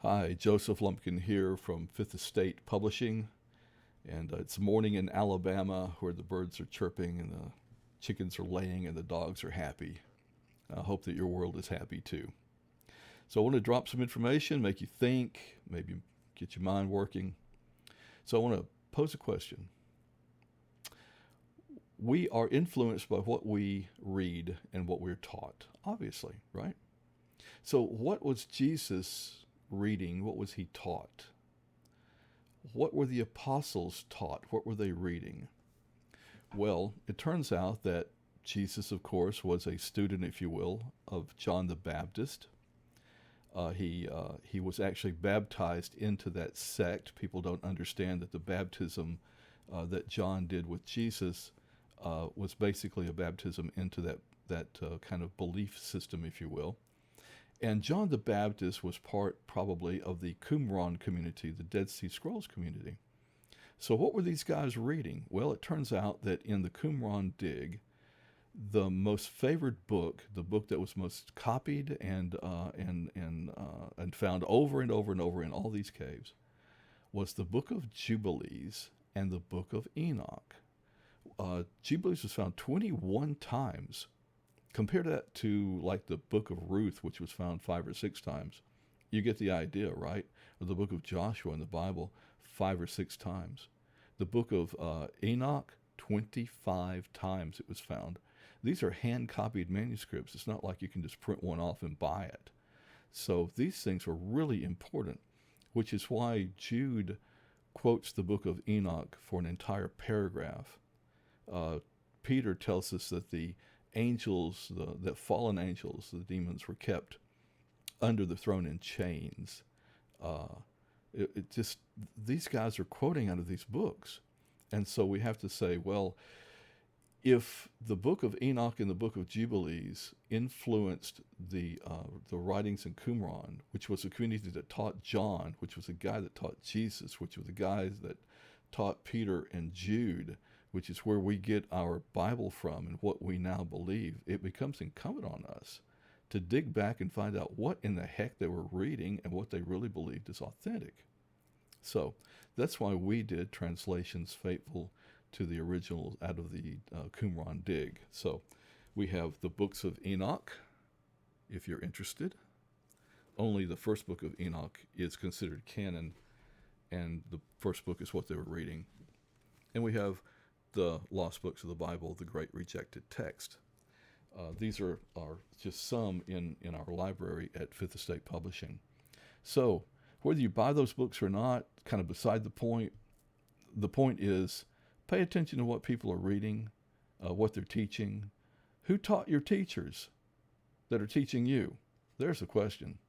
Hi, Joseph Lumpkin here from Fifth Estate Publishing, and it's morning in Alabama where the birds are chirping and the chickens are laying and the dogs are happy. I hope that your world is happy too. So I want to drop some information, make you think, maybe get your mind working. So I want to pose a question. We are influenced by what we read and what we're taught, obviously, right? So what was Jesus reading? What was he taught? What were the apostles taught? What were they reading? Well, it turns out that Jesus, of course, was a student, if you will, of John the Baptist. He was actually baptized into that sect. People don't understand that the baptism that John did with Jesus was basically a baptism into that kind of belief system, if you will. And John the Baptist was part probably of the Qumran community, the Dead Sea Scrolls community. So what were these guys reading? Well, it turns out that in the Qumran dig, the most favored book, the book that was most copied and found over and over and over in all these caves, was the Book of Jubilees and the Book of Enoch. Jubilees was found 21 times. Compare that to like the Book of Ruth, which was found 5 or 6 times. You get the idea, right? Or the Book of Joshua in the Bible, 5 or 6 times. The Book of Enoch, 25 times it was found. These are hand-copied manuscripts. It's not like you can just print one off and buy it. So these things are really important, which is why Jude quotes the Book of Enoch for an entire paragraph. Peter tells us that the angels, the fallen angels, the demons, were kept under the throne in chains. It just, these guys are quoting out of these books. And so we have to say, well, if the Book of Enoch and the Book of Jubilees influenced the writings in Qumran, which was a community that taught John, which was a guy that taught Jesus, which was the guys that taught Peter and Jude, which is where we get our Bible from and what we now believe, it becomes incumbent on us to dig back and find out what in the heck they were reading and what they really believed is authentic. So that's why we did translations faithful to the original out of the Qumran dig. So we have the books of Enoch, if you're interested. Only the first book of Enoch is considered canon, and the first book is what they were reading. And we have the lost books of the Bible, the great rejected text. These are just some in our library at Fifth Estate Publishing. So whether you buy those books or not, kind of beside the point. The point is, pay attention to what people are reading, what they're teaching. Who taught your teachers that are teaching you? There's the question.